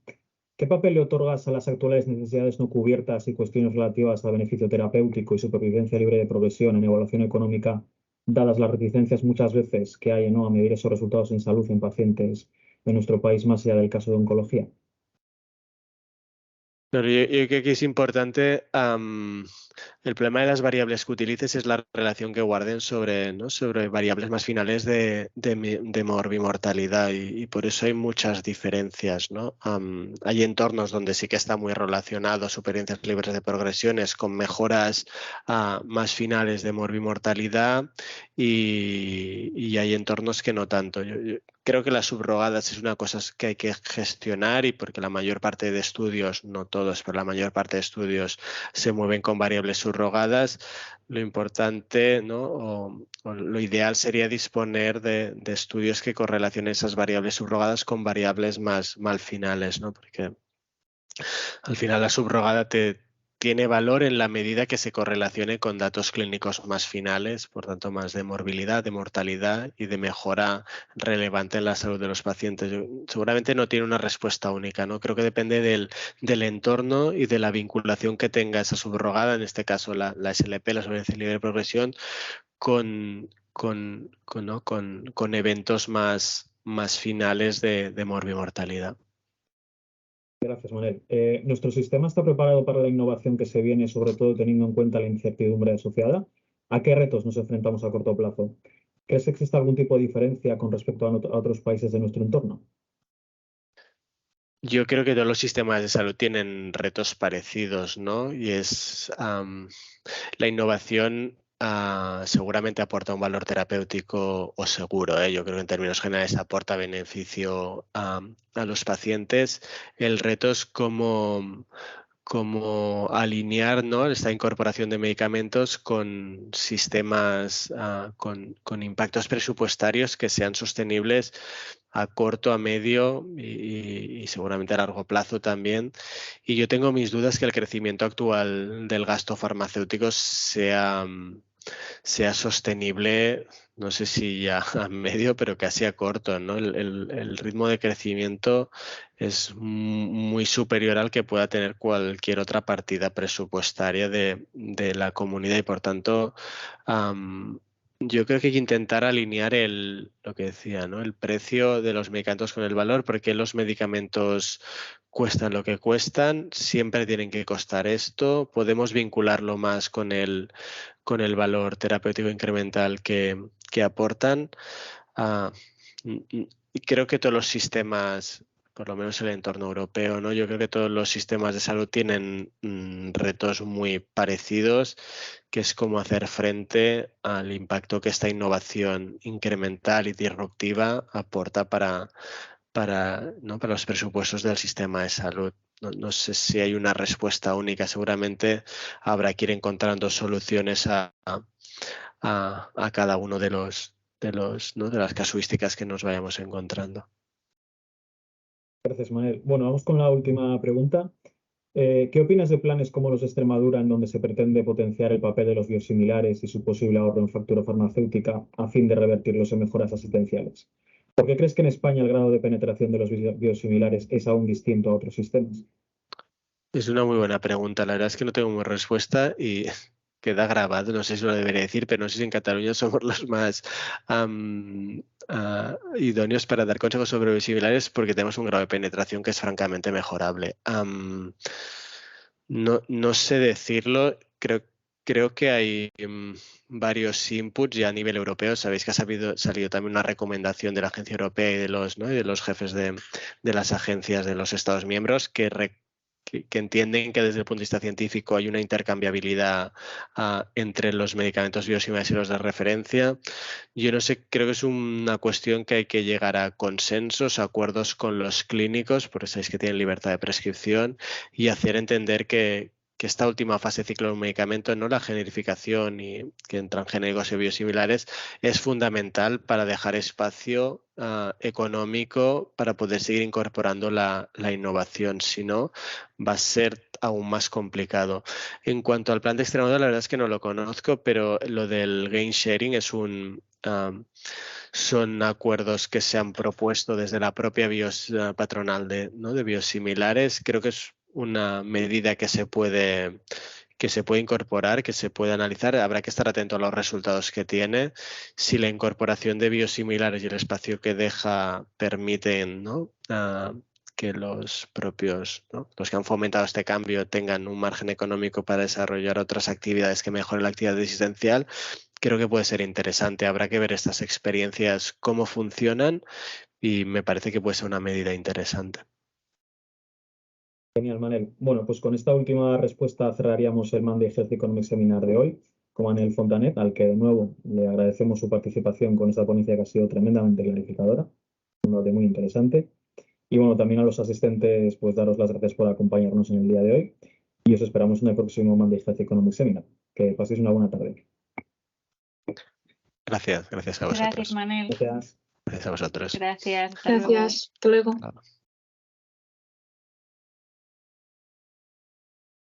¿Qué papel le otorgas a las actuales necesidades no cubiertas y cuestiones relativas al beneficio terapéutico y supervivencia libre de progresión en evaluación económica, dadas las reticencias muchas veces que hay, ¿no?, a medir esos resultados en salud en pacientes de nuestro país, más allá del caso de oncología? Pero yo creo que es importante, el problema de las variables que utilices es la relación que guarden sobre, ¿no? sobre variables más finales de morbimortalidad y por eso hay muchas diferencias, ¿no? Hay entornos donde sí que está muy relacionado supervivencias libres de progresiones con mejoras más finales de morbimortalidad y hay entornos que no tanto. Yo creo que las subrogadas es una cosa que hay que gestionar y porque la mayor parte de estudios, no todos, pero la mayor parte de estudios se mueven con variables subrogadas. Lo importante, ¿no? o lo ideal sería disponer de estudios que correlacionen esas variables subrogadas con variables más finales, ¿no? Porque al final la subrogada tiene valor en la medida que se correlacione con datos clínicos más finales, por tanto más de morbilidad, de mortalidad y de mejora relevante en la salud de los pacientes. Seguramente no tiene una respuesta única, ¿no? Creo que depende del entorno y de la vinculación que tenga esa subrogada, en este caso la SLP, la supervivencia libre de progresión, ¿no? con eventos más finales de morbimortalidad. Gracias, Manuel. ¿Nuestro sistema está preparado para la innovación que se viene, sobre todo teniendo en cuenta la incertidumbre asociada? ¿A qué retos nos enfrentamos a corto plazo? ¿Crees que existe algún tipo de diferencia con respecto a otros países de nuestro entorno? Yo creo que todos los sistemas de salud tienen retos parecidos, ¿no? Y es la innovación seguramente aporta un valor terapéutico o seguro, ¿eh? Yo creo que en términos generales aporta beneficio a los pacientes. El reto es cómo alinear, ¿no? esta incorporación de medicamentos con sistemas con impactos presupuestarios que sean sostenibles a corto, a medio y seguramente a largo plazo también. Y yo tengo mis dudas que el crecimiento actual del gasto farmacéutico sea sostenible, no sé si ya a medio, pero casi a corto, ¿no? El ritmo de crecimiento es muy superior al que pueda tener cualquier otra partida presupuestaria de la comunidad y por tanto yo creo que hay que intentar alinear lo que decía, ¿no? El precio de los medicamentos con el valor, porque los medicamentos cuestan lo que cuestan, siempre tienen que costar esto, podemos vincularlo más con el valor terapéutico incremental que aportan. Y creo que todos los sistemas, por lo menos el entorno europeo, ¿no? Yo creo que todos los sistemas de salud tienen retos muy parecidos, que es cómo hacer frente al impacto que esta innovación incremental y disruptiva aporta ¿no? para los presupuestos del sistema de salud. No sé si hay una respuesta única, seguramente habrá que ir encontrando soluciones a cada uno ¿no? de las casuísticas que nos vayamos encontrando. Gracias, Manuel. Bueno, vamos con la última pregunta. ¿Qué opinas de planes como los de Extremadura, en donde se pretende potenciar el papel de los biosimilares y su posible ahorro en factura farmacéutica a fin de revertirlos en mejoras asistenciales? ¿Por qué crees que en España el grado de penetración de los biosimilares es aún distinto a otros sistemas? Es una muy buena pregunta. La verdad es que no tengo una respuesta y queda grabado. No sé si lo debería decir, pero no sé si en Cataluña somos los más idóneos para dar consejos sobre biosimilares porque tenemos un grado de penetración que es francamente mejorable. No sé decirlo. Creo que hay varios inputs ya a nivel europeo. Sabéis que ha salido también una recomendación de la Agencia Europea y de los jefes de las agencias de los Estados miembros que entienden que desde el punto de vista científico hay una intercambiabilidad entre los medicamentos biosimilares y los de referencia. Yo no sé, creo que es una cuestión que hay que llegar a consensos, acuerdos con los clínicos, porque sabéis que tienen libertad de prescripción, y hacer entender que esta última fase de ciclo de un medicamento, no la generificación y que entran genéricos y biosimilares, es fundamental para dejar espacio económico para poder seguir incorporando la innovación. Si no, va a ser aún más complicado. En cuanto al plan de Extremadura, la verdad es que no lo conozco, pero lo del gain sharing son acuerdos que se han propuesto desde la propia patronal de biosimilares. Creo que es una medida que se puede incorporar, que se puede analizar. Habrá que estar atento a los resultados que tiene. Si la incorporación de biosimilares y el espacio que deja permiten, ¿no? que los propios, ¿no?, los que han fomentado este cambio tengan un margen económico para desarrollar otras actividades que mejoren la actividad existencial, creo que puede ser interesante. Habrá que ver estas experiencias, cómo funcionan, y me parece que puede ser una medida interesante. Genial, Manel. Bueno, pues con esta última respuesta cerraríamos el Monday Health Economic Seminar de hoy con Manel Fontanet, al que de nuevo le agradecemos su participación con esta ponencia que ha sido tremendamente clarificadora, un debate muy interesante. Y bueno, también a los asistentes, pues daros las gracias por acompañarnos en el día de hoy y os esperamos en el próximo Monday Health Economic Seminar. Que paséis una buena tarde. Gracias a vosotros. Gracias, Manel. Gracias. Gracias a vosotros. Gracias, hasta luego. Gracias. Hasta luego. Claro.